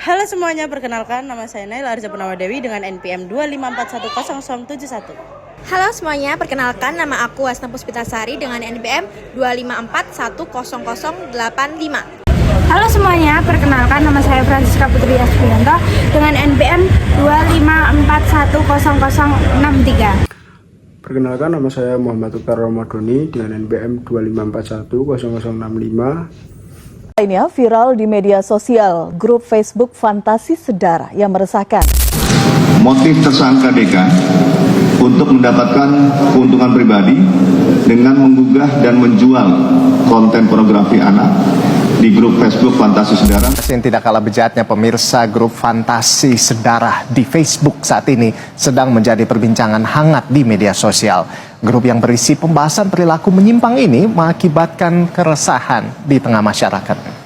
Halo semuanya, perkenalkan nama saya Naila Arza Purnama Dewi dengan NPM 254100071. Halo semuanya, perkenalkan nama aku Wasna Puspitasari dengan NPM 254100085. Halo semuanya, perkenalkan nama saya Francisca Putri Asfianto dengan NPM 254100063. Perkenalkan nama saya Muhammad Ukar Ramadhani dengan NPM 254100065. Lainnya viral di media sosial grup Facebook Fantasi Sedara yang meresahkan. Motif tersangka DK untuk mendapatkan keuntungan pribadi dengan menggugah dan menjual konten pornografi anak di grup Facebook Fantasi Sedara. Yang tidak kalah bejatnya, pemirsa, grup Fantasi Sedara di Facebook saat ini sedang menjadi perbincangan hangat di media sosial. Grup yang berisi pembahasan perilaku menyimpang ini mengakibatkan keresahan di tengah masyarakat.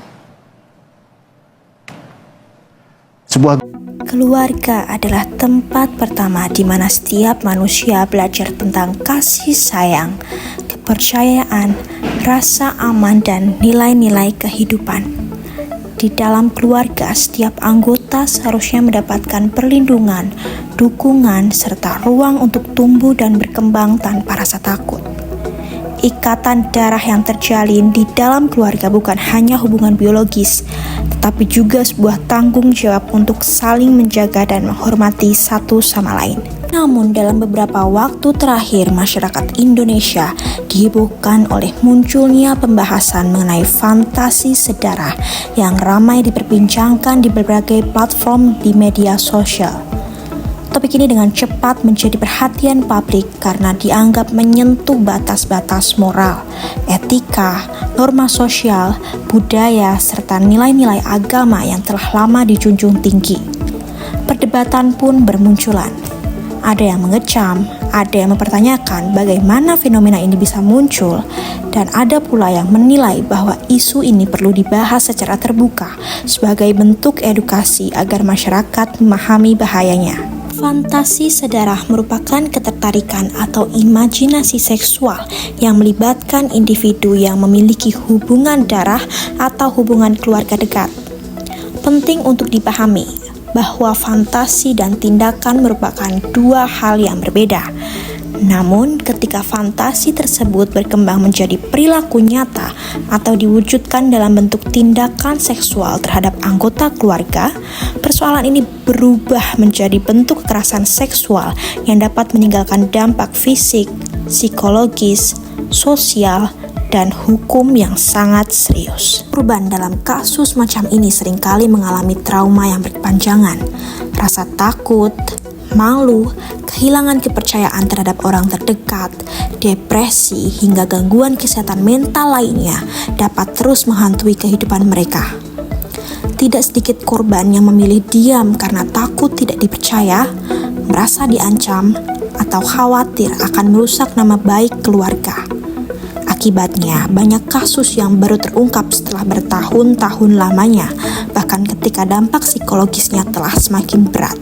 Keluarga adalah tempat pertama di mana setiap manusia belajar tentang kasih sayang, kepercayaan, rasa aman, dan nilai-nilai kehidupan. Di dalam keluarga, setiap anggota seharusnya mendapatkan perlindungan, dukungan, serta ruang untuk tumbuh dan berkembang tanpa rasa takut. Ikatan darah yang terjalin di dalam keluarga bukan hanya hubungan biologis, tetapi juga sebuah tanggung jawab untuk saling menjaga dan menghormati satu sama lain. Namun dalam beberapa waktu terakhir, masyarakat Indonesia dihebohkan oleh munculnya pembahasan mengenai fantasi sedara yang ramai diperbincangkan di berbagai platform di media sosial. Topik ini dengan cepat menjadi perhatian publik karena dianggap menyentuh batas-batas moral, etika, norma sosial, budaya, serta nilai-nilai agama yang telah lama dijunjung tinggi. Perdebatan pun bermunculan. Ada yang mengecam, ada yang mempertanyakan bagaimana fenomena ini bisa muncul, dan ada pula yang menilai bahwa isu ini perlu dibahas secara terbuka sebagai bentuk edukasi agar masyarakat memahami bahayanya. Fantasi sedara merupakan ketertarikan atau imajinasi seksual yang melibatkan individu yang memiliki hubungan darah atau hubungan keluarga dekat. Penting untuk dipahami bahwa fantasi dan tindakan merupakan dua hal yang berbeda. Namun, ketika fantasi tersebut berkembang menjadi perilaku nyata atau diwujudkan dalam bentuk tindakan seksual terhadap anggota keluarga, persoalan ini berubah menjadi bentuk kekerasan seksual yang dapat meninggalkan dampak fisik, psikologis, sosial, dan hukum yang sangat serius. Korban dalam kasus macam ini seringkali mengalami trauma yang berkepanjangan, rasa takut, malu, kehilangan kepercayaan terhadap orang terdekat, depresi, hingga gangguan kesehatan mental lainnya dapat terus menghantui kehidupan mereka. Tidak sedikit korban yang memilih diam karena takut tidak dipercaya, merasa diancam, atau khawatir akan merusak nama baik keluarga. Akibatnya, banyak kasus yang baru terungkap setelah bertahun-tahun lamanya, bahkan ketika dampak psikologisnya telah semakin berat.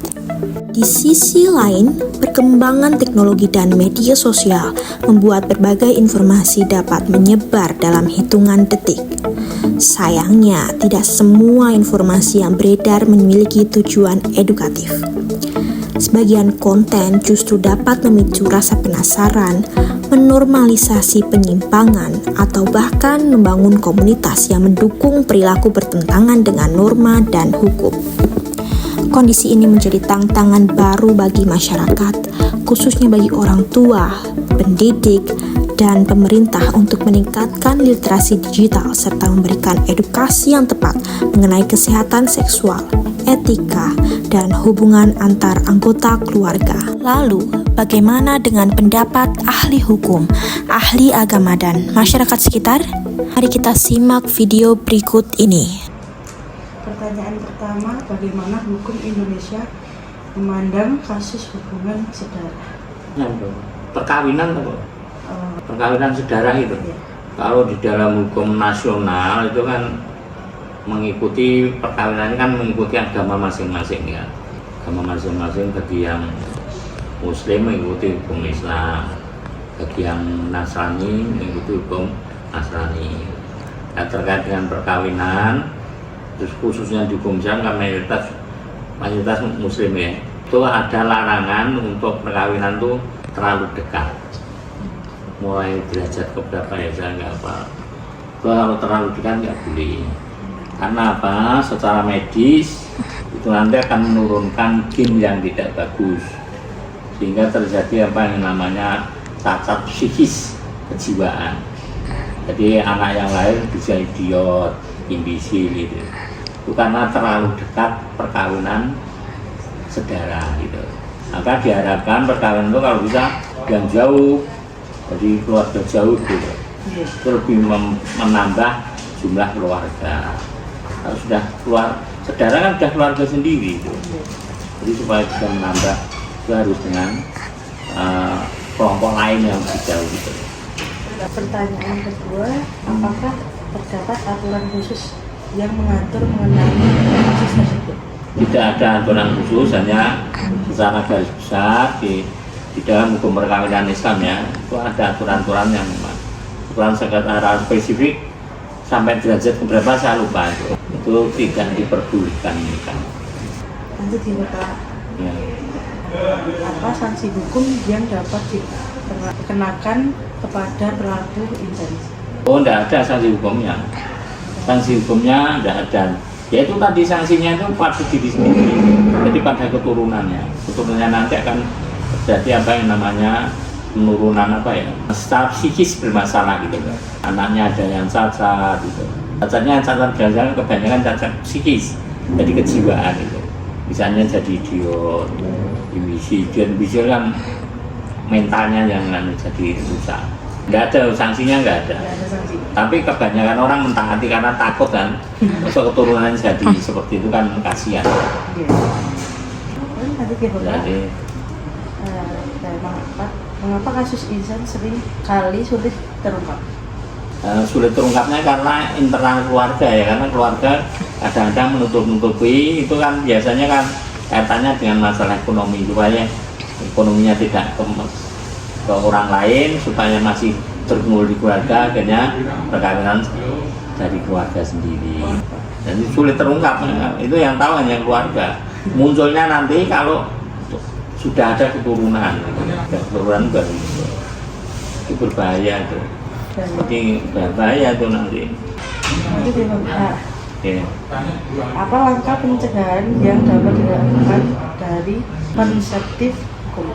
Di sisi lain, perkembangan teknologi dan media sosial membuat berbagai informasi dapat menyebar dalam hitungan detik. Sayangnya, tidak semua informasi yang beredar memiliki tujuan edukatif. Sebagian konten justru dapat memicu rasa penasaran, menormalisasi penyimpangan, atau bahkan membangun komunitas yang mendukung perilaku bertentangan dengan norma dan hukum. Kondisi ini menjadi tantangan baru bagi masyarakat, khususnya bagi orang tua, pendidik, dan pemerintah untuk meningkatkan literasi digital serta memberikan edukasi yang tepat mengenai kesehatan seksual, etika, dan hubungan antar anggota keluarga. Lalu, bagaimana dengan pendapat ahli hukum, ahli agama, dan masyarakat sekitar? Mari kita simak video berikut ini. Pertanyaan pertama, bagaimana hukum Indonesia memandang kasus hubungan sedara? Perkawinan apa? Perkawinan sedara itu. Iya. Kalau di dalam hukum nasional itu kan mengikuti perkawinan kan mengikuti agama masing-masing ya. Agama masing-masing, bagi yang Muslim mengikuti hukum Islam, bagi yang Nasrani mengikuti hukum Nasrani. Nah, terkait dengan perkawinan terus khususnya di Gumjang kan mayoritas muslim ya, itu ada larangan untuk perkawinan tuh terlalu dekat, mulai derajat keberapa ya saya nggak apa. Kalau terlalu dekat nggak boleh, karena apa? Secara medis itu nanti akan menurunkan gen yang tidak bagus, sehingga terjadi apa yang namanya cacat psikis kejiwaan. Jadi anak yang lahir bisa idiot, imbisil gitu. Itu karena terlalu dekat perkawinan saudara gitu. Maka diharapkan perkawinan itu kalau bisa yang jauh, jadi keluarga jauh gitu. Itu lebih menambah jumlah keluarga. Kalau sudah keluar saudara kan sudah keluarga sendiri gitu. Jadi supaya bisa menambah itu harus dengan kelompok lain yang lebih jauh gitu. Pertanyaan kedua, apakah terdapat aturan khusus yang mengatur mengenai kasus tersebut? Tidak ada aturan khusus, hanya secara garis besar di dalam hukum perkawinan Islam ya, itu ada aturan-aturan yang memang aturan secara spesifik sampai derajat berapa saya lupa itu tidak diperbolehkan. Nanti Bapak, Ya. apa sanksi hukum yang dapat dikenakan kepada pelaku insensi? Oh, tidak ada sanksi hukumnya. Sanksi hukumnya tidak ada. Ya itu tadi sanksinya itu pada diri sendiri. Jadi pada keturunannya nanti akan terjadi apa yang namanya penurunan apa ya? Secara psikis bermasalah gitu. Anaknya ada yang cacat gitu. Cacatnya cacat biasanya kebanyakan cacat psikis. Jadi kejiwaan itu. Misalnya jadi idiot, imbisil kan mentalnya yang jadi rusak. Nggak ada sanksinya, nggak ada. Tapi kebanyakan orang mentaati karena takut kan, masuk keturunannya jadi seperti itu kan kasihan. Jadi mengapa kasus insen sering kali sulit terungkap? Sulit terungkapnya karena internal keluarga ya, karena keluarga kadang-kadang menutup-nutupi itu kan biasanya kan kaitannya dengan masalah ekonomi, supaya ekonominya tidak ke orang lain, supaya masih terkumpul di keluarga, akhirnya perkawinan dari keluarga sendiri. Jadi sulit terungkap, itu yang tahu hanya keluarga. Munculnya nanti kalau sudah ada keturunan baru itu berbahaya tuh. Seperti berbahaya tuh nanti. Okay. Apa langkah pencegahan yang dapat dilakukan dari konseptif hukum?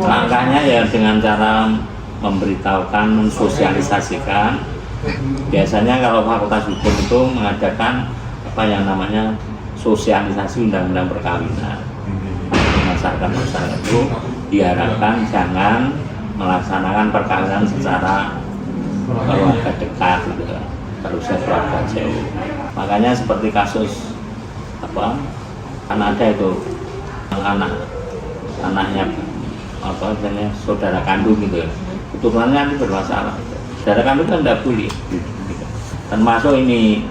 Langkahnya ya dengan cara memberitahukan, mensosialisasikan. Biasanya kalau fakultas hukum itu mengadakan apa yang namanya sosialisasi undang-undang perkawinan. Masyarakat itu diharapkan jangan melaksanakan perkawinan secara keluarga dekat gitu. Harusnya keluarga jauh. Makanya seperti kasus apa kan ada itu anaknya apa namanya saudara kandung gitu ya, keturunannya nanti bermasalah. Saudara kandung kan tidak boleh. Termasuk ini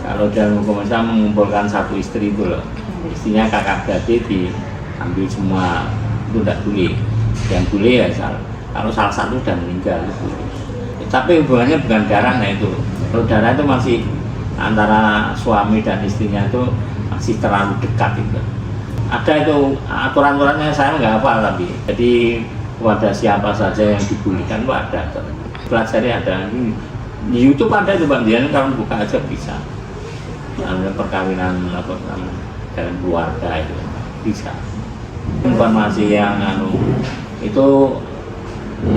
kalau dalam hukum Islam mengumpulkan satu istri itu loh, istrinya kakak beradik diambil semua, itu tidak boleh. Yang boleh ya kalau salah satu sudah meninggal itu. Tapi hubungannya bukan darah, nah itu. Kalau darah itu masih antara suami dan istrinya itu masih terlalu dekat itu. Ada itu aturan-aturannya saya nggak hafal tapi. Jadi kepada siapa saja yang dibolehkan itu ada. Pelajari ada di YouTube ada itu Bang Dian, kalau buka aja bisa. Ada perkawinan apa dalam keluarga itu bisa. Informasi yang itu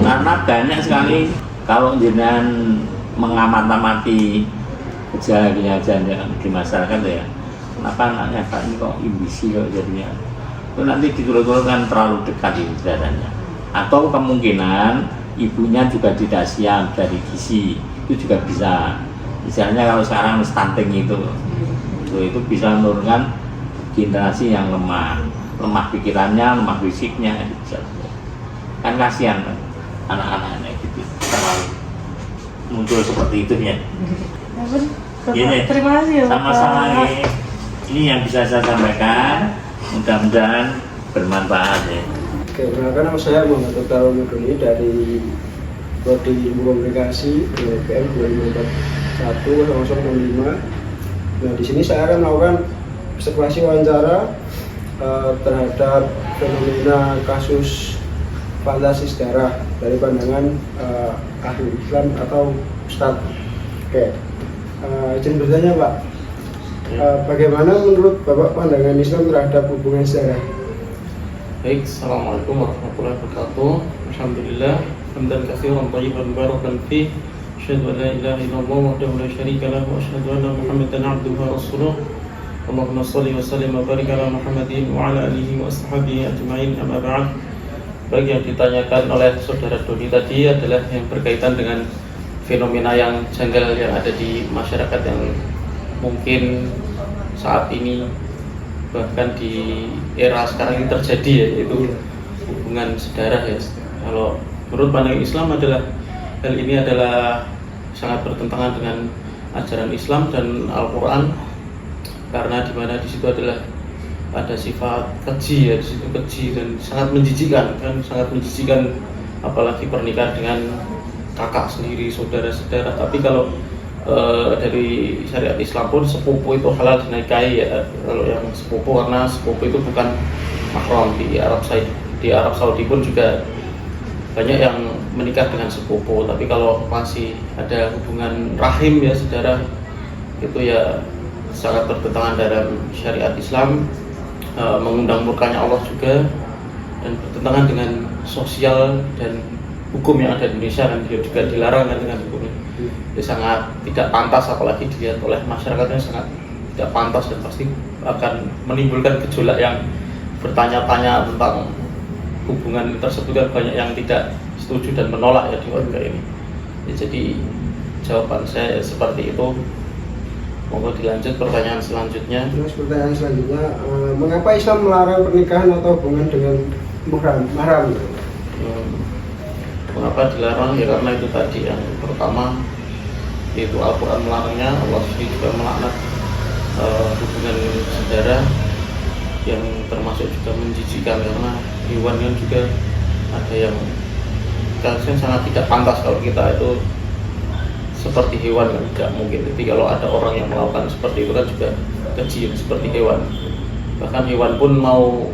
karena banyak sekali kalau jenengan mengamati gejala-gejala di masyarakat ya, kenapa anaknya Pak ini kok imbisil jadinya, itu nanti diturut-turutkan terlalu dekat ini saudaranya, atau kemungkinan ibunya juga tidak siap dari gizi, itu juga bisa. Misalnya kalau sekarang stunting itu bisa menurunkan generasi yang lemah pikirannya, lemah fisiknya, bisa. Kan kasihan kan anak-anaknya gitu terlalu muncul seperti itu ya. Gini, Terima kasih ya sama-sama ini yang bisa saya sampaikan, mudah-mudahan bermanfaat ya. Oke, perkenalkan nama saya Muhammad Tukar Romodoni dari Prodi Ilmu Komunikasi BPM 2041-0065. Nah, di sini saya akan melakukan observasi wawancara terhadap fenomena kasus fantasi sejarah dari pandangan ahli Islam atau Ustadz. Oke, izin bertanya Pak, bagaimana menurut Bapak pandangan Islam terhadap hubungan sejarah? Baik, Assalamualaikum warahmatullahi wabarakatuh. Alhamdulillah, hamdan katsiran thayyiban mubarakan fi. Asyhadu an la ilaha illallah wahdahu la syarika lahu wa asyhadu anna Muhammadan abduhu wa rasuluh. Allahumma shalli wa sallim wa barik ala Muhammadin wa ala alihi wa ashabihi ajma'in. Amma ba'd. Baik, yang ditanyakan oleh saudara Doni tadi adalah yang berkaitan dengan fenomena yang janggal yang ada di masyarakat yang mungkin saat ini bahkan di era sekarang ini terjadi, ya, yaitu hubungan sedarah, ya. Kalau menurut pandangan Islam adalah hal ini adalah sangat bertentangan dengan ajaran Islam dan Al-Quran, karena di mana di situ adalah ada sifat keji, ya, di situ keji dan sangat menjijikan, kan, sangat menjijikan, apalagi pernikahan dengan kakak sendiri, saudara-saudara. Tapi kalau dari syariat Islam pun sepupu itu halal dinikahi, ya. Kalau yang sepupu, karena sepupu itu bukan mahram. Di Arab Saudi pun juga banyak yang menikah dengan sepupu. Tapi kalau masih ada hubungan rahim, ya, saudara, itu ya sangat bertentangan dalam syariat Islam, mengundang murkanya Allah juga, dan bertentangan dengan sosial dan hukum yang ada di Indonesia, dan dia juga dilarang kan dengan hukumnya. Dia sangat tidak pantas, apalagi dilihat oleh masyarakatnya sangat tidak pantas, dan pasti akan menimbulkan gejolak yang bertanya-tanya tentang hubungan tersebut, dan banyak yang tidak setuju dan menolak, ya, di warga ini. Ya, jadi jawaban saya seperti itu. Monggo dilanjut pertanyaan selanjutnya. Terus pertanyaan selanjutnya, mengapa Islam melarang pernikahan atau hubungan dengan mahram? Mengapa dilarang? Ya karena itu tadi, yang pertama yaitu Al-Quran melarangnya, Allah sendiri juga melaknat hubungan saudara, yang termasuk juga menjijikan, karena hewan kan juga ada yang sangat tidak pantas kalau kita itu seperti hewan, kan tidak mungkin. Jadi kalau ada orang yang melakukan seperti itu kan juga keji seperti hewan. Bahkan hewan pun mau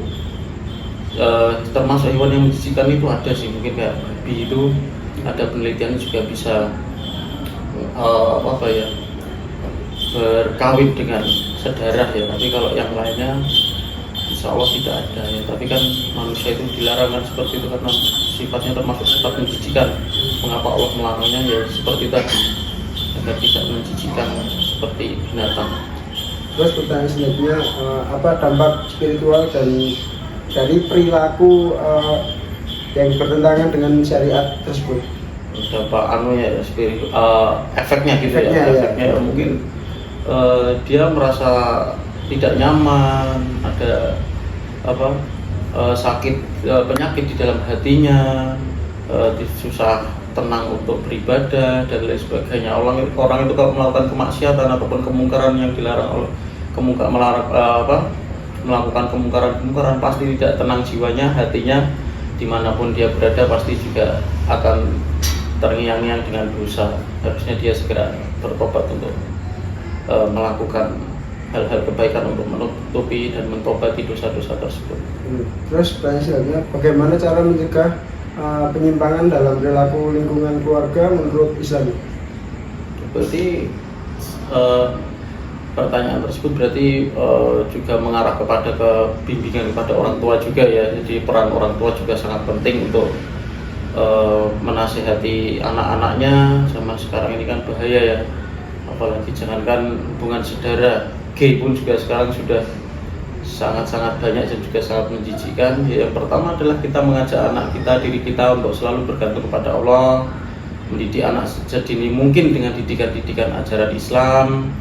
termasuk hewan yang menjijikan itu ada sih, mungkin kayak babi itu ada penelitian juga bisa berkawin dengan sedarah, ya. Tapi kalau yang lainnya insya Allah tidak ada, ya. Tapi kan manusia itu dilarang kan seperti itu karena sifatnya termasuk sifat menjijikan. Mengapa Allah melarangnya? Ya seperti tadi, agar tidak menjijikan seperti binatang. Terus pertanyaan selanjutnya, apa dampak spiritual dan dari perilaku yang bertentangan dengan syariat tersebut? Dampak efeknya gitu, efeknya, ya. Efeknya ya, mungkin dia merasa tidak nyaman, ada sakit, penyakit di dalam hatinya, susah tenang untuk beribadah dan lain sebagainya. Orang itu kalau melakukan kemaksiatan ataupun kemungkaran yang dilarang oleh melakukan kemungkaran pasti tidak tenang jiwanya, hatinya, dimanapun dia berada pasti juga akan terngiang-ngiang dengan dosa. Harusnya dia segera bertobat untuk melakukan hal-hal kebaikan untuk menutupi dan mentobati dosa-dosa tersebut. Terus pertanyaan selanjutnya, bagaimana cara mencegah penyimpangan dalam perilaku lingkungan keluarga menurut Islam? Berarti pertanyaan tersebut berarti juga mengarah kepada bimbingan kepada orang tua juga, ya. Jadi peran orang tua juga sangat penting untuk menasihati anak-anaknya. Sama sekarang ini kan bahaya, ya, apalagi jangankan hubungan saudara, gay pun juga sekarang sudah sangat-sangat banyak dan juga sangat menjijikan. Ya, yang pertama adalah kita mengajak anak kita, diri kita untuk selalu bergantung kepada Allah, mendidik anak sedini mungkin dengan didikan-didikan ajaran Islam,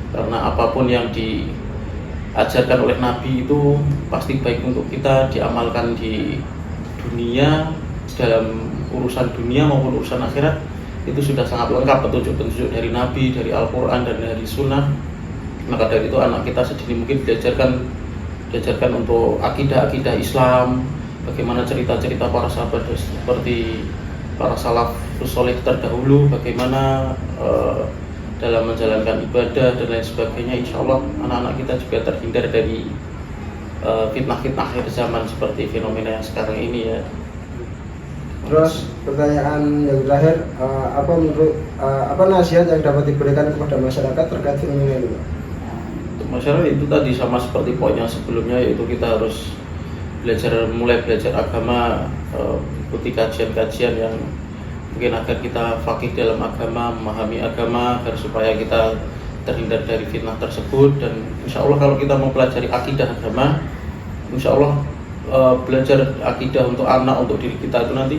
karena apapun yang diajarkan oleh Nabi itu pasti baik untuk kita, diamalkan di dunia, dalam urusan dunia maupun urusan akhirat, itu sudah sangat lengkap petunjuk-petunjuk dari Nabi, dari Al-Quran dan dari Sunnah. Maka dari itu anak kita sedini mungkin diajarkan untuk akidah-akidah Islam, bagaimana cerita-cerita para sahabat seperti para salafus soleh terdahulu, bagaimana dalam menjalankan ibadah dan lain sebagainya. Insya Allah anak-anak kita juga terhindar dari fitnah-fitnah akhir zaman seperti fenomena yang sekarang ini ya. Terus pertanyaan yang terakhir, apa nasihat yang dapat diberikan kepada masyarakat terkait fenomena ini? Untuk masyarakat itu tadi sama seperti poin yang sebelumnya, yaitu kita harus mulai belajar agama, ikuti kajian-kajian yang mungkin agar kita faqih dalam agama, memahami agama, agar supaya kita terhindar dari fitnah tersebut. Dan insya Allah kalau kita mempelajari akidah agama, insya Allah belajar akidah untuk anak, untuk diri kita itu nanti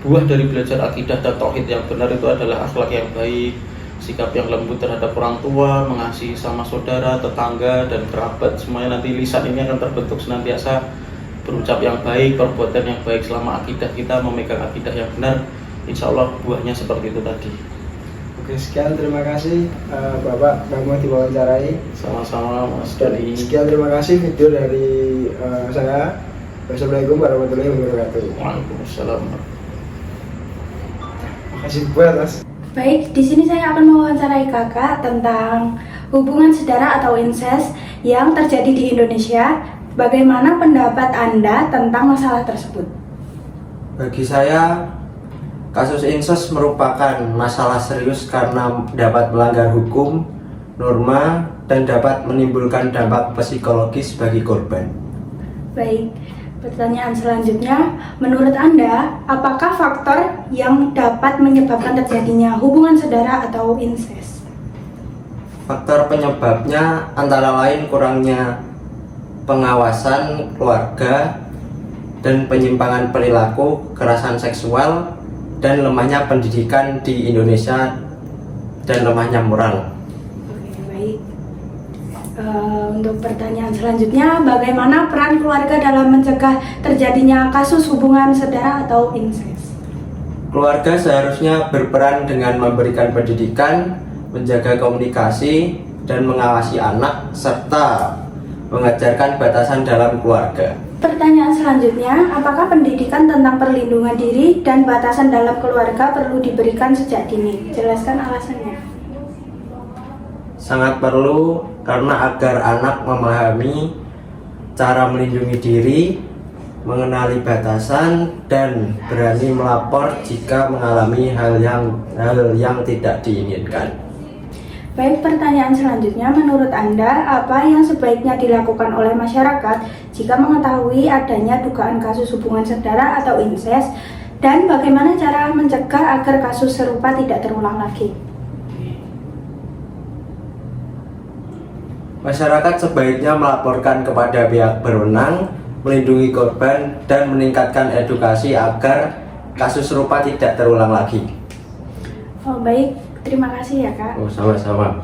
buah dari belajar akidah dan tauhid yang benar itu adalah akhlak yang baik, sikap yang lembut terhadap orang tua, mengasihi sama saudara, tetangga dan kerabat. Semuanya nanti lisan ini akan terbentuk senantiasa berucap yang baik, perbuatan yang baik. Selama akidah kita memegang akidah yang benar, insya Allah buahnya seperti itu tadi. Oke, sekian, terima kasih Bapak mau diwawancarai. Sama-sama Mas Dani. Sekian, terima kasih video dari saya. Wassalamualaikum warahmatullahi wabarakatuh. Waalaikumsalam. Makasih buat Mas. Baik, di sini saya akan mewawancarai Kakak tentang hubungan saudara atau incest yang terjadi di Indonesia. Bagaimana pendapat Anda tentang masalah tersebut? Bagi saya, kasus incest merupakan masalah serius karena dapat melanggar hukum, norma, dan dapat menimbulkan dampak psikologis bagi korban. Baik, pertanyaan selanjutnya, menurut Anda, apakah faktor yang dapat menyebabkan terjadinya hubungan saudara atau incest? Faktor penyebabnya antara lain kurangnya pengawasan keluarga dan penyimpangan perilaku, kekerasan seksual, dan lemahnya pendidikan di Indonesia dan lemahnya moral. Oke, baik. Untuk pertanyaan selanjutnya, bagaimana peran keluarga dalam mencegah terjadinya kasus hubungan saudara atau incest? Keluarga seharusnya berperan dengan memberikan pendidikan, menjaga komunikasi, dan mengawasi anak, serta mengajarkan batasan dalam keluarga. Pertanyaan selanjutnya, apakah pendidikan tentang perlindungan diri dan batasan dalam keluarga perlu diberikan sejak dini? Jelaskan alasannya. Sangat perlu, karena agar anak memahami cara melindungi diri, mengenali batasan, dan berani melapor jika mengalami hal yang tidak diinginkan. Baik, pertanyaan selanjutnya, menurut Anda, apa yang sebaiknya dilakukan oleh masyarakat jika mengetahui adanya dugaan kasus hubungan saudara atau incest, dan bagaimana cara mencegah agar kasus serupa tidak terulang lagi? Masyarakat sebaiknya melaporkan kepada pihak berwenang, melindungi korban, dan meningkatkan edukasi agar kasus serupa tidak terulang lagi. Oh, baik. Terima kasih ya Kak. Oh, sama-sama.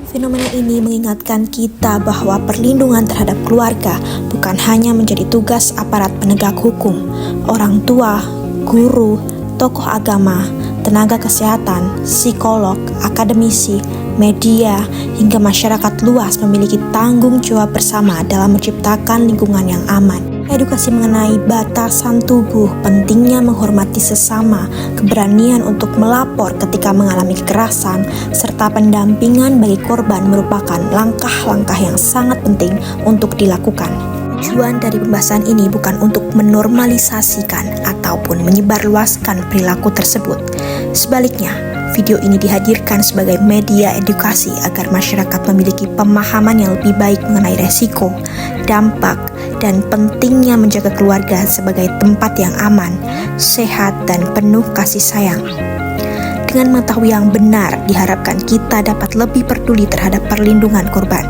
Fenomena ini mengingatkan kita bahwa perlindungan terhadap keluarga bukan hanya menjadi tugas aparat penegak hukum, orang tua, guru, tokoh agama, tenaga kesehatan, psikolog, akademisi, media, hingga masyarakat luas memiliki tanggung jawab bersama dalam menciptakan lingkungan yang aman. Edukasi mengenai batasan tubuh, pentingnya menghormati sesama, keberanian untuk melapor ketika mengalami kekerasan, serta pendampingan bagi korban merupakan langkah-langkah yang sangat penting untuk dilakukan. Tujuan dari pembahasan ini bukan untuk menormalisasikan ataupun menyebarluaskan perilaku tersebut. Sebaliknya, video ini dihadirkan sebagai media edukasi agar masyarakat memiliki pemahaman yang lebih baik mengenai resiko, dampak, dan pentingnya menjaga keluarga sebagai tempat yang aman, sehat, dan penuh kasih sayang. Dengan mengetahui yang benar, diharapkan kita dapat lebih peduli terhadap perlindungan korban,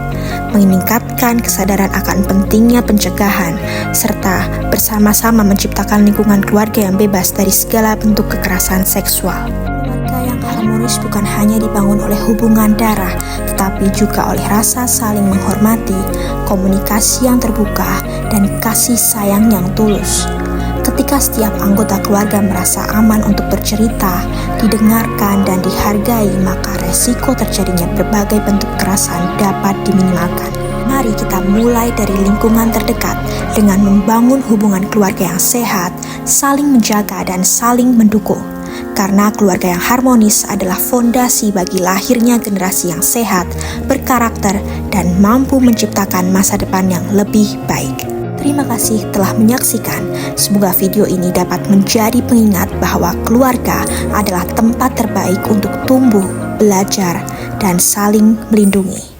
meningkatkan kesadaran akan pentingnya pencegahan, serta bersama-sama menciptakan lingkungan keluarga yang bebas dari segala bentuk kekerasan seksual. Keluarga yang harmonis bukan hanya dibangun oleh hubungan darah, tetapi juga oleh rasa saling menghormati, komunikasi yang terbuka, dan kasih sayang yang tulus. Ketika setiap anggota keluarga merasa aman untuk bercerita, didengarkan, dan dihargai, maka resiko terjadinya berbagai bentuk kekerasan dapat diminimalkan. Mari kita mulai dari lingkungan terdekat dengan membangun hubungan keluarga yang sehat, saling menjaga, dan saling mendukung. karena keluarga yang harmonis adalah fondasi bagi lahirnya generasi yang sehat, berkarakter, dan mampu menciptakan masa depan yang lebih baik. Terima kasih telah menyaksikan. Semoga video ini dapat menjadi pengingat bahwa keluarga adalah tempat terbaik untuk tumbuh, belajar, dan saling melindungi.